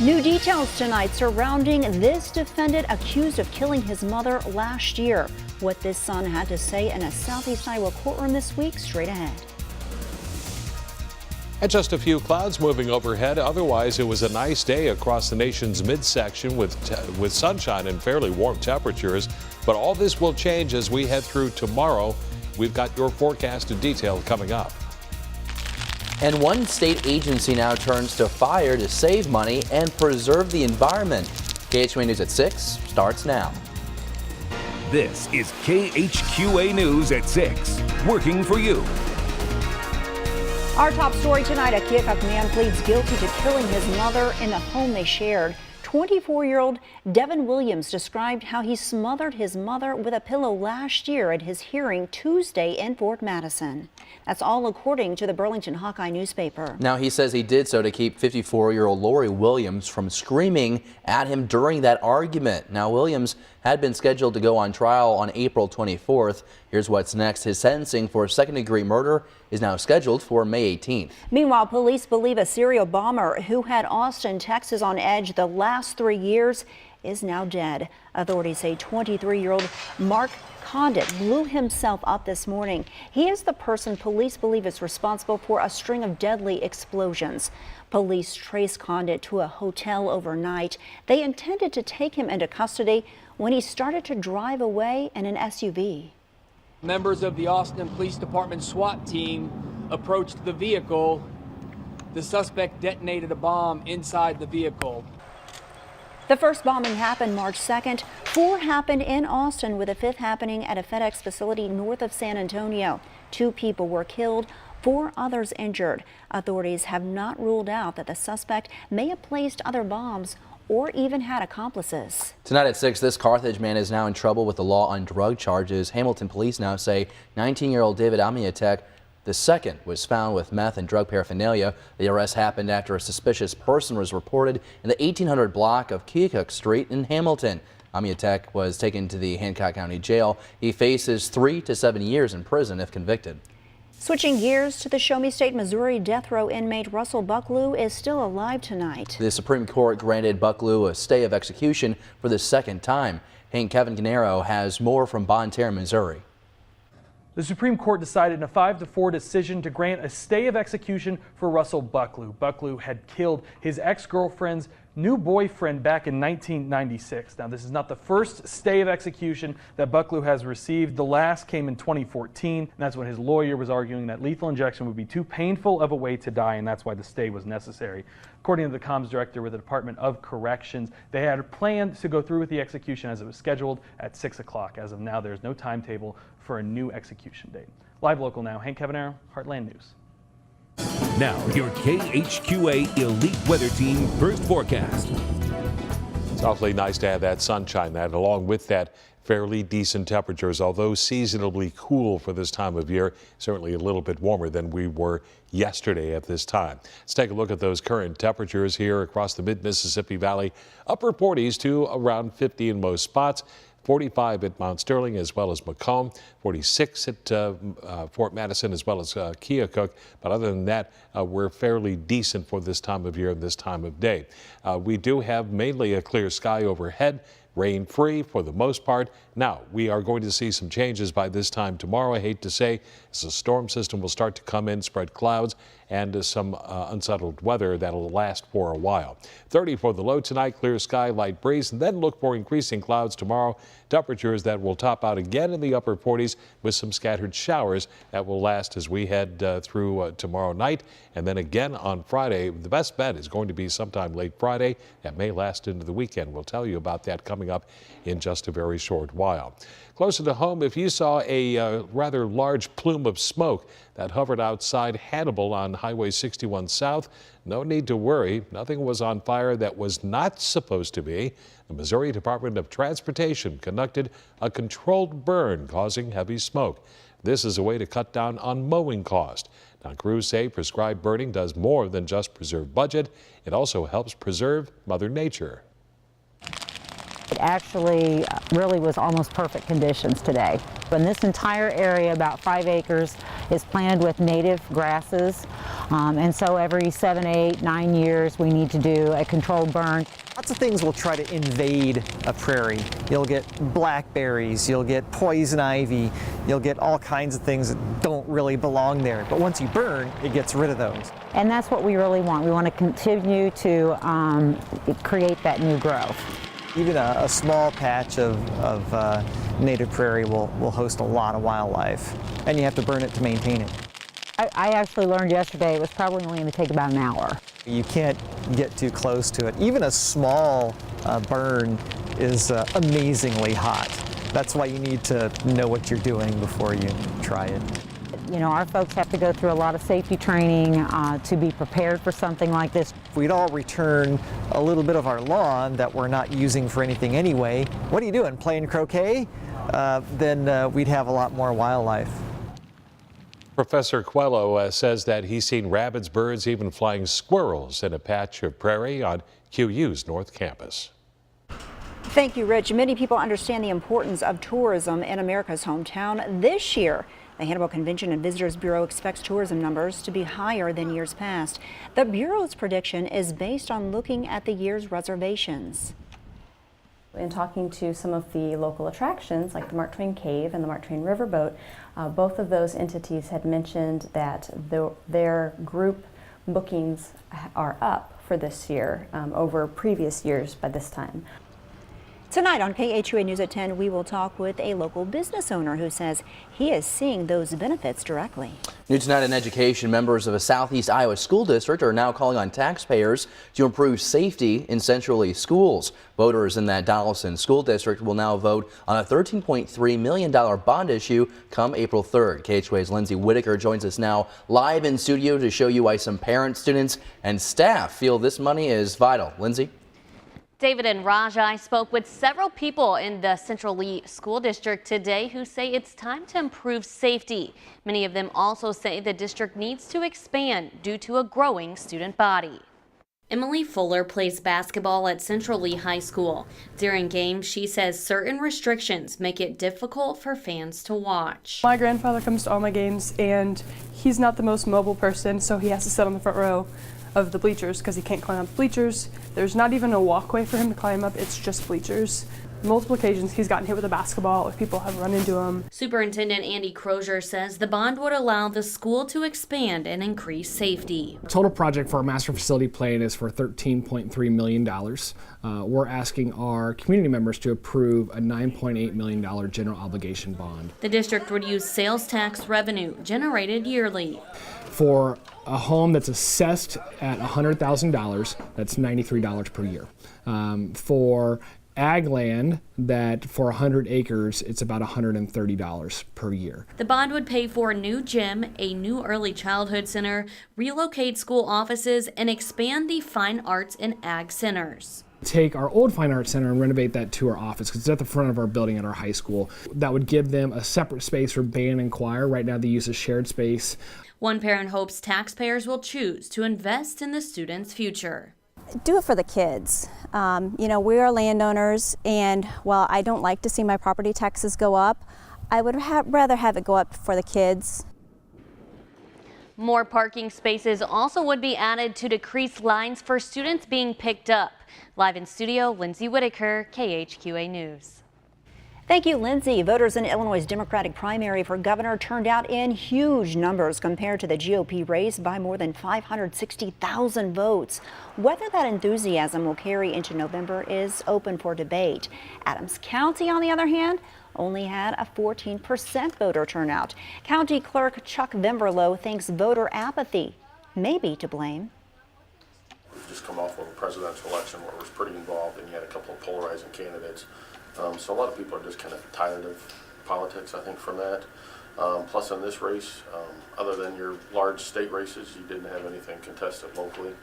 New details tonight surrounding this defendant accused of killing his mother last year. What this son had to say in a Southeast Iowa courtroom this week, straight ahead. And just a few clouds moving overhead. Otherwise, it was a nice day across the nation's midsection with sunshine and fairly warm temperatures. But all this will change as we head through tomorrow. We've got your forecast in detail coming up. And one state agency now turns to fire to save money and preserve the environment. KHQA News at 6 starts now. This is KHQA News at 6, working for you. Our top story tonight, a Keokuk man pleads guilty to killing his mother in the home they shared. 24-year-old Devin Williams described how he smothered his mother with a pillow last year at his hearing Tuesday in Fort Madison. That's all according to the Burlington Hawkeye newspaper. Now he says he did so to keep 54-year-old Lori Williams from screaming at him during that argument. Now Williams had been scheduled to go on trial on April 24th. Here's what's next. His sentencing for second-degree murder is now scheduled for May 18th. Meanwhile, police believe a serial bomber who had Austin, Texas on edge the last 3 years is now dead. Authorities say 23-year-old Mark Condit blew himself up this morning. He is the person police believe is responsible for a string of deadly explosions. Police traced Condit to a hotel overnight. They intended to take him into custody when he started to drive away in an SUV. Members of the Austin Police Department SWAT team approached the vehicle. The suspect detonated a bomb inside the vehicle. The first bombing happened March 2nd. 4 happened in Austin, with a 5th happening at a FedEx facility north of San Antonio. 2 people were killed, 4 others injured. Authorities have not ruled out that the suspect may have placed other bombs or even had accomplices. Tonight at 6, this Carthage man is now in trouble with the law on drug charges. Hamilton police now say 19-year-old David Amiatek II was found with meth and drug paraphernalia. The arrest happened after a suspicious person was reported in the 1800 block of Keokuk Street in Hamilton. Amiatek was taken to the Hancock County Jail. He faces 3 to 7 years in prison if convicted. Switching gears to the Show Me State, Missouri death row inmate Russell Bucklew is still alive tonight. The Supreme Court granted Bucklew a stay of execution for the second time. Hank Kevin Gennaro has more from Bonne Terre, Missouri. The Supreme Court decided in a 5-4 decision to grant a stay of execution for Russell Bucklew. Bucklew had killed his ex-girlfriend's new boyfriend back in 1996. Now, this is not the first stay of execution that Bucklew has received. The last came in 2014, and that's when his lawyer was arguing that lethal injection would be too painful of a way to die, and that's why the stay was necessary. According to the comms director with the Department of Corrections, they had planned to go through with the execution as it was scheduled at 6 o'clock. As of now, there's no timetable for a new execution date. Live local now, Hank Kevin, Heartland News. Now, your KHQA Elite Weather Team first forecast. It's awfully nice to have that sunshine, that along with that fairly decent temperatures, although seasonably cool for this time of year, certainly a little bit warmer than we were yesterday at this time. Let's take a look at those current temperatures here across the mid-Mississippi Valley. Upper 40s to around 50 in most spots. 45 at Mount Sterling as well as Macomb, 46 at Fort Madison as well as Keokuk. But other than that, we're fairly decent for this time of year and this time of day. We do have mainly a clear sky overhead. Rain free for the most part. Now, we are going to see some changes by this time tomorrow, I hate to say, as the storm system will start to come in, spread clouds, and some unsettled weather that'll last for a while. 30 for the low tonight, clear sky, light breeze, and then look for increasing clouds tomorrow. Temperatures that will top out again in the upper 40s with some scattered showers that will last as we head through tomorrow night. And then again on Friday, the best bet is going to be sometime late Friday. That may last into the weekend. We'll tell you about that coming up in just a very short while. Closer to home, if you saw a rather large plume of smoke that hovered outside Hannibal on Highway 61 South, no need to worry. Nothing was on fire that was not supposed to be. The Missouri Department of Transportation conducted a controlled burn causing heavy smoke. This is a way to cut down on mowing cost. Now, crews say prescribed burning does more than just preserve budget. It also helps preserve Mother Nature. It actually really was almost perfect conditions today. And this entire area, about 5 acres, is planted with native grasses. And so every 7, 8, 9 years we need to do a controlled burn. Lots of things will try to invade a prairie. You'll get blackberries, you'll get poison ivy, you'll get all kinds of things that don't really belong there. But once you burn, it gets rid of those. And that's what we really want. We want to continue to create that new growth. Even a small patch of native prairie will host a lot of wildlife, and you have to burn it to maintain it. I actually learned yesterday it was probably only going to take about an hour. You can't get too close to it. Even a small burn is amazingly hot. That's why you need to know what you're doing before you try it. You know, our folks have to go through a lot of safety training to be prepared for something like this. If we'd all return a little bit of our lawn that we're not using for anything anyway, what are you doing, playing croquet? Then we'd have a lot more wildlife. Professor Coelho says that he's seen rabbits, birds, even flying squirrels in a patch of prairie on QU's North Campus. Thank you, Rich. Many people understand the importance of tourism in America's hometown. This year, the Hannibal Convention and Visitors Bureau expects tourism numbers to be higher than years past. The Bureau's prediction is based on looking at the year's reservations. In talking to some of the local attractions like the Mark Twain Cave and the Mark Twain Riverboat, both of those entities had mentioned that their group bookings are up for this year over previous years by this time. Tonight on KHQA News at 10, we will talk with a local business owner who says he is seeing those benefits directly. New tonight in education, members of a Southeast Iowa school district are now calling on taxpayers to improve safety in Central Lee schools. Voters in that Donaldson school district will now vote on a $13.3 million bond issue come April 3rd. KHQA's Lindsay Whitaker joins us now live in studio to show you why some parents, students, and staff feel this money is vital. Lindsay? David and Rajai spoke with several people in the Central Lee School District today who say it's time to improve safety. Many of them also say the district needs to expand due to a growing student body. Emily Fuller plays basketball at Central Lee High School. During games, she says certain restrictions make it difficult for fans to watch. My grandfather comes to all my games and he's not the most mobile person, so he has to sit on the front row of the bleachers because he can't climb up the bleachers. There's not even a walkway for him to climb up, it's just bleachers. Multiple occasions he's gotten hit with a basketball if people have run into him. Superintendent Andy Crozier says the bond would allow the school to expand and increase safety. Total project for our master facility plan is for $13.3 million. We're asking our community members to approve a $9.8 million general obligation bond. The district would use sales tax revenue generated yearly. For a home that's assessed at $100,000, that's $93 per year. For ag land that for 100 acres, it's about $130 per year. The bond would pay for a new gym, a new early childhood center, relocate school offices, and expand the fine arts and ag centers. Take our old fine arts center and renovate that to our office because it's at the front of our building at our high school. That would give them a separate space for band and choir. Right now they use a shared space. One parent hopes taxpayers will choose to invest in the students' future. Do it for the kids. You know, we are landowners, and while I don't like to see my property taxes go up, I would rather have it go up for the kids. More parking spaces also would be added to decrease lines for students being picked up. Live in studio, Lindsay Whitaker, KHQA News. Thank you, Lindsay. Voters in Illinois' Democratic primary for governor turned out in huge numbers compared to the GOP race by more than 560,000 votes. Whether that enthusiasm will carry into November is open for debate. Adams County, on the other hand, only had a 14% voter turnout. County Clerk Chuck Vimberlow thinks voter apathy may be to blame. We've just come off of a presidential election where it was pretty involved and you had a couple of polarizing candidates. So a lot of people are just kind of tired of politics, I think, from that. Plus in this race, other than your large state races, you didn't have anything contested locally.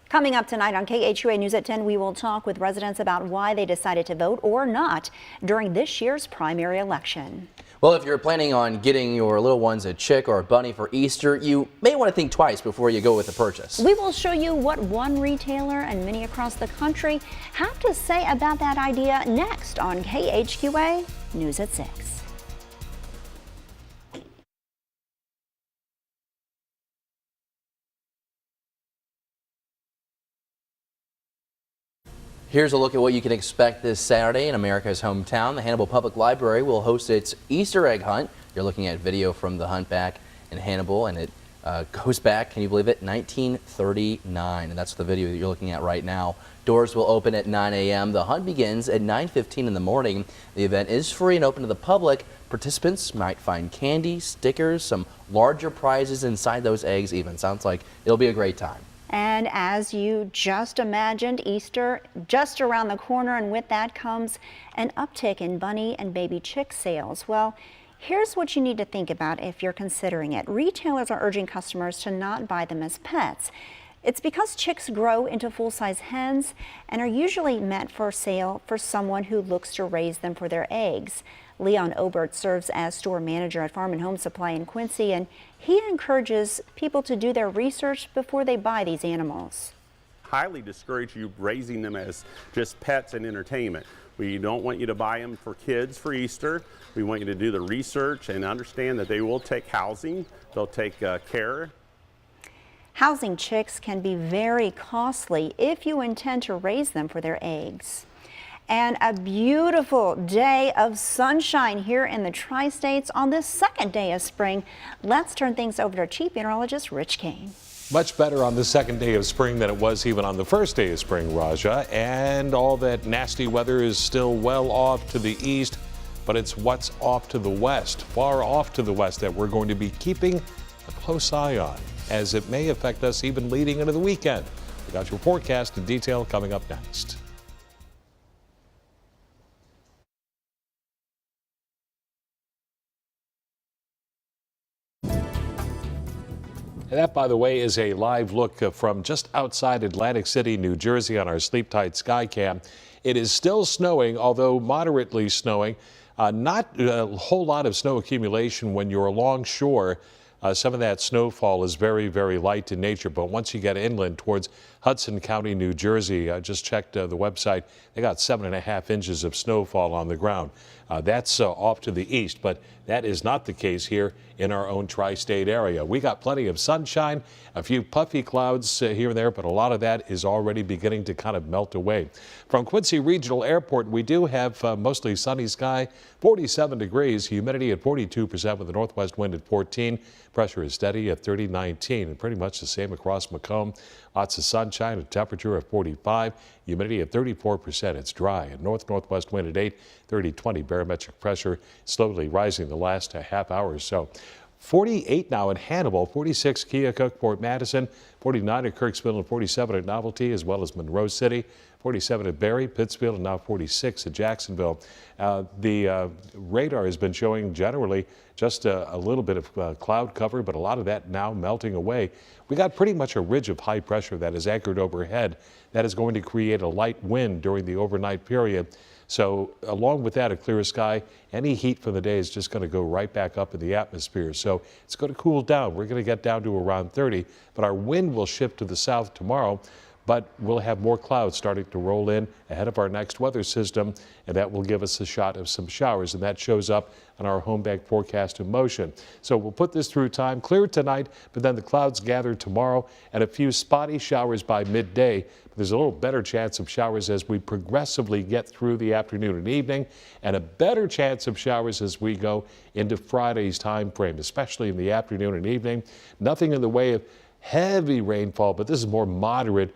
Coming up tonight on KHQA News at 10, we will talk with residents about why they decided to vote or not during this year's primary election. Well, if you're planning on getting your little ones a chick or a bunny for Easter, you may want to think twice before you go with the purchase. We will show you what one retailer and many across the country have to say about that idea next on KHQA News at 6. Here's a look at what you can expect this Saturday in America's hometown. The Hannibal Public Library will host its Easter egg hunt. You're looking at video from the hunt back in Hannibal, and it goes back, can you believe it, 1939, and that's the video that you're looking at right now. Doors will open at 9 a.m. The hunt begins at 9:15 in the morning. The event is free and open to the public. Participants might find candy, stickers, some larger prizes inside those eggs even. Sounds like it'll be a great time. And as you just imagined, Easter just around the corner, and with that comes an uptick in bunny and baby chick sales. Well, here's what you need to think about if you're considering it. Retailers are urging customers to not buy them as pets. It's because chicks grow into full-size hens and are usually meant for sale for someone who looks to raise them for their eggs. Leon Obert serves as store manager at Farm and Home Supply in Quincy, and he encourages people to do their research before they buy these animals. Highly discourage you raising them as just pets and entertainment. We don't want you to buy them for kids for Easter. We want you to do the research and understand that they will take housing, they'll take care. Housing chicks can be very costly if you intend to raise them for their eggs. And a beautiful day of sunshine here in the Tri-States on this second day of spring. Let's turn things over to Chief Meteorologist Rich Kane. Much better on the second day of spring than it was even on the first day of spring, Raja. And all that nasty weather is still well off to the east, but it's what's off to the west, far off to the west, that we're going to be keeping a close eye on, as it may affect us even leading into the weekend. We got your forecast in detail coming up next. That, by the way, is a live look from just outside Atlantic City, New Jersey on our Sleep Tight Sky Cam. It is still snowing, although moderately snowing. Not a whole lot of snow accumulation when you're along shore. Some of that snowfall is very, very light in nature, but once you get inland towards Hudson County, New Jersey, I just checked the website, they got 7.5 inches of snowfall on the ground. That's off to the east, but that is not the case here in our own tri-state area. We got plenty of sunshine, a few puffy clouds here and there, but a lot of that is already beginning to kind of melt away. From Quincy Regional Airport, we do have mostly sunny sky, 47 degrees, humidity at 42% with a northwest wind at 14. Pressure is steady at 30-19, and pretty much the same across Macomb. Lots of sunshine, a temperature of 45, humidity at 34%. It's dry, and north-northwest wind at 8, 30-20. Barometric pressure slowly rising the last half hour or so. 48 now in Hannibal, 46 Keokuk, Port Madison, 49 at Kirksville, and 47 at Novelty, as well as Monroe City, 47 at Barry, Pittsfield, and now 46 at Jacksonville. The radar has been showing generally just a little bit of cloud cover, but a lot of that now melting away. We got pretty much a ridge of high pressure that is anchored overhead that is going to create a light wind during the overnight period. So along with that, a clear sky, any heat for the day is just going to go right back up in the atmosphere. So it's going to cool down. We're going to get down to around 30, but our wind will shift to the south tomorrow. But we'll have more clouds starting to roll in ahead of our next weather system, and that will give us a shot of some showers, and that shows up on our home bank forecast in motion. So we'll put this through time. Clear tonight, but then the clouds gather tomorrow, and a few spotty showers by midday. But there's a little better chance of showers as we progressively get through the afternoon and evening, and a better chance of showers as we go into Friday's time frame, especially in the afternoon and evening. Nothing in the way of heavy rainfall, but this is more moderate,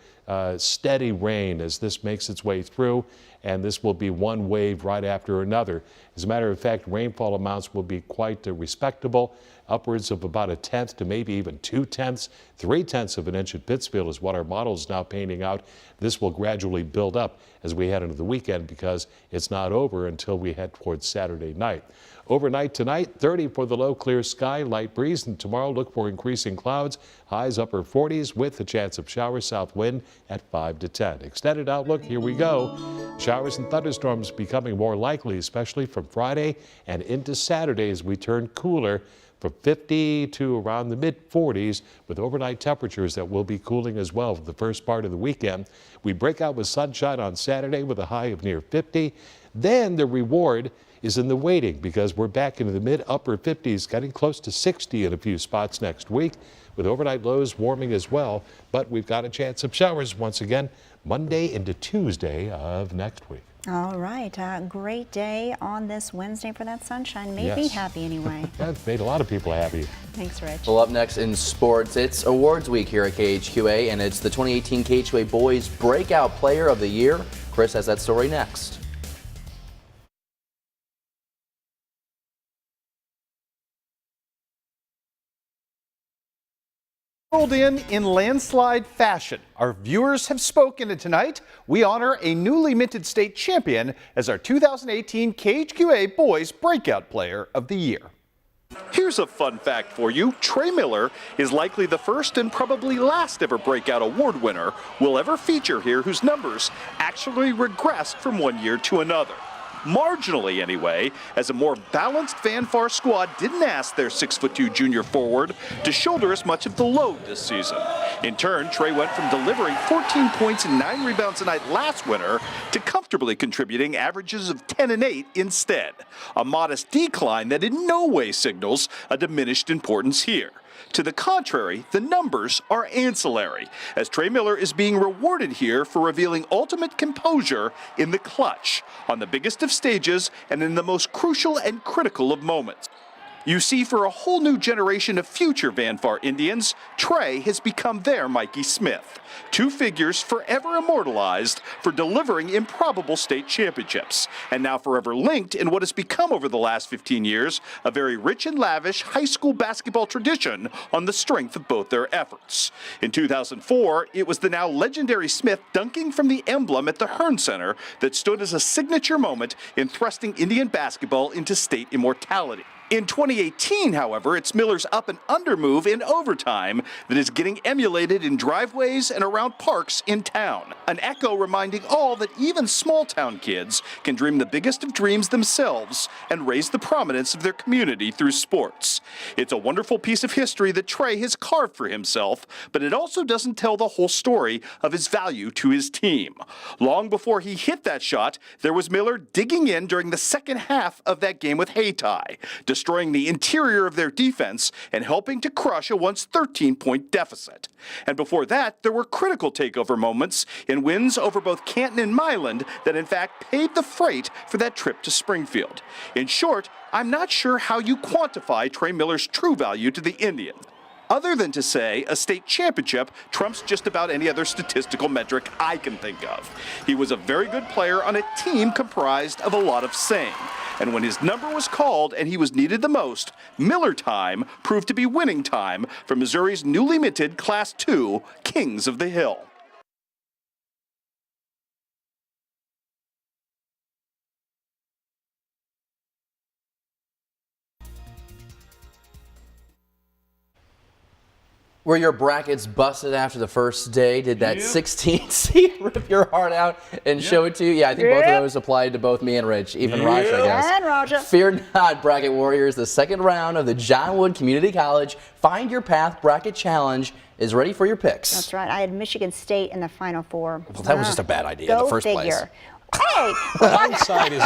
steady rain as this makes its way through, and this will be one wave right after another. As a matter of fact, rainfall amounts will be quite respectable, upwards of about 1/10 to maybe even 2/10. 3/10 of an inch at Pittsfield is what our model is now painting out. This will gradually build up as we head into the weekend because it's not over until we head towards Saturday night. Overnight tonight, 30 for the low, clear sky, light breeze, and tomorrow look for increasing clouds, highs upper 40s with a chance of showers, south wind at 5 to 10. Extended outlook, here we go. Showers and thunderstorms becoming more likely, especially from Friday and into Saturday as we turn cooler from 50 to around the mid-40s with overnight temperatures that will be cooling as well for the first part of the weekend. We break out with sunshine on Saturday with a high of near 50. Then the reward is in the waiting because we're back into the mid-upper 50s, getting close to 60 in a few spots next week with overnight lows warming as well. But we've got a chance of showers once again Monday into Tuesday of next week. All right. Great day on this Wednesday for that sunshine. Made me happy anyway. That made a lot of people happy. Thanks, Rich. Well, up next in sports, it's awards week here at KHQA, and it's the 2018 KHQA Boys Breakout Player of the Year. Chris has that story next. Rolled in landslide fashion. Our viewers have spoken, and tonight we honor a newly minted state champion as our 2018 KHQA Boys Breakout Player of the Year. Here's a fun fact for you. Trey Miller is likely the first and probably last ever breakout award winner we'll ever feature here whose numbers actually regressed from one year to another. Marginally anyway, as a more balanced Vanfar squad didn't ask their 6'2" junior forward to shoulder as much of the load this season. In turn, Trey went from delivering 14 points and 9 rebounds a night last winter to comfortably contributing averages of 10 and 8 instead. A modest decline that in no way signals a diminished importance here. To the contrary, the numbers are ancillary, as Trey Miller is being rewarded here for revealing ultimate composure in the clutch, on the biggest of stages and in the most crucial and critical of moments. You see, for a whole new generation of future Vanfar Indians, Trey has become their Mikey Smith. Two figures forever immortalized for delivering improbable state championships, and now forever linked in what has become over the last 15 years a very rich and lavish high school basketball tradition on the strength of both their efforts. In 2004, it was the now legendary Smith dunking from the emblem at the Hearn Center that stood as a signature moment in thrusting Indian basketball into state immortality. In 2018, however, it's Miller's up and under move in overtime that is getting emulated in driveways and around parks in town. An echo reminding all that even small town kids can dream the biggest of dreams themselves and raise the prominence of their community through sports. It's a wonderful piece of history that Trey has carved for himself, but it also doesn't tell the whole story of his value to his team. Long before he hit that shot, there was Miller digging in during the second half of that game with Hayti, destroying the interior of their defense and helping to crush a once 13-point deficit. And before that, there were critical takeover moments in wins over both Canton and Milan that in fact paid the freight for that trip to Springfield. In short, I'm not sure how you quantify Trey Miller's true value to the Indians, other than to say a state championship trumps just about any other statistical metric I can think of. He was a very good player on a team comprised of a lot of same. And when his number was called and he was needed the most, Miller time proved to be winning time for Missouri's newly minted Class II Kings of the Hill. Were your brackets busted after the first day? Did that 16 seed rip your heart out and show it to you? Yeah, I think both of those applied to both me and Rich, even Raja, I guess. And Raja. Fear not, bracket warriors. The second round of the John Wood Community College Find Your Path Bracket Challenge is ready for your picks. That's right. I had Michigan State in the Final Four. Well, that was just a bad idea in the first place. Hey! Outside is...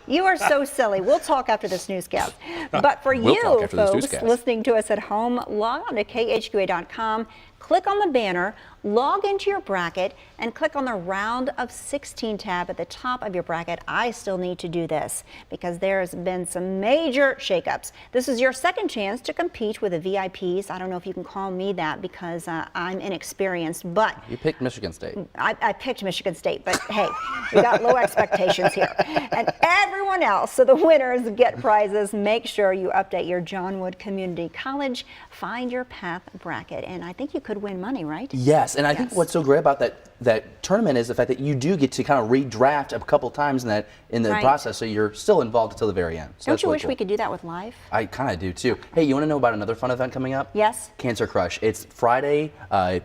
You are so silly. We'll talk after this newscast. But for you folks listening to us at home, log on to KHQA.com, click on the banner, log into your bracket, and click on the Round of 16 tab at the top of your bracket. I still need to do this because there's been some major shakeups. This is your second chance to compete with the VIPs. I don't know if you can call me that because I'm inexperienced, but... You picked Michigan State. I picked Michigan State, but hey, we got low expectations here. And everyone else, so the winners get prizes. Make sure you update your John Wood Community College Find Your Path bracket. And I think you could win money, right? Yes, and I think what's so great about that tournament is the fact that you do get to kind of redraft a couple times in the process, so you're still involved until the very end. So don't you wish we could do that with live? I kind of do too. Hey, you want to know about another fun event coming up? Yes. Cancer Crush. It's Friday,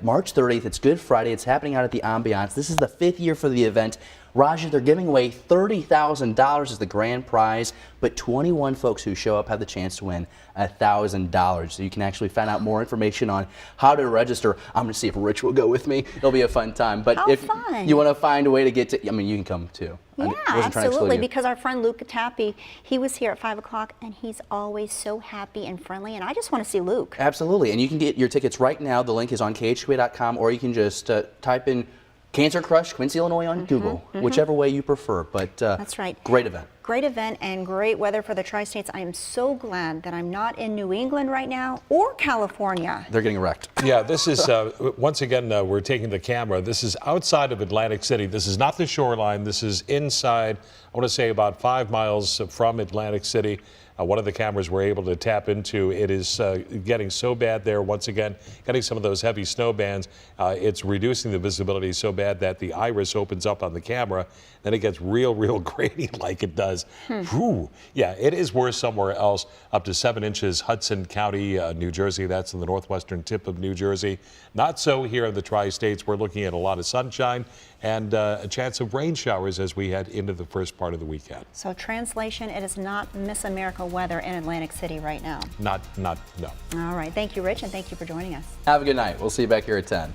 March 30th. It's Good Friday. It's happening out at the Ambiance. This is the 5th year for the event. Raja, they're giving away $30,000 as the grand prize, but 21 folks who show up have the chance to win $1,000. So you can actually find out more information on how to register. I'm going to see if Rich will go with me. It'll be a fun time. But if you want to find a way to get to, I mean, you can come too. Yeah, absolutely, because our friend Luke Tappy, he was here at 5 o'clock, and he's always so happy and friendly, and I just want to see Luke. Absolutely, and you can get your tickets right now. The link is on KHQA.com, or you can just type in Cancer Crush Quincy, Illinois on Google, whichever way you prefer. But that's right. Great event. Great event and great weather for the Tri-States. I am so glad that I'm not in New England right now or California. They're getting wrecked. Yeah, this is, once again, we're taking the camera. This is outside of Atlantic City. This is not the shoreline. This is inside, I want to say about 5 miles from Atlantic City. One of the cameras we're able to tap into. It is getting so bad there, once again, getting some of those heavy snow bands. It's reducing the visibility so bad that the iris opens up on the camera, then it gets real grainy like it does. Whew. Yeah, it is worse somewhere else. Up to 7 inches, Hudson County, New Jersey. That's in the northwestern tip of New Jersey. Not so here in the Tri-States. We're looking at a lot of sunshine and a chance of rain showers as we head into the first part of the weekend. So translation, it is not Miss America weather in Atlantic City right now. No. All right. Thank you, Rich, and thank you for joining us. Have a good night. We'll see you back here at 10.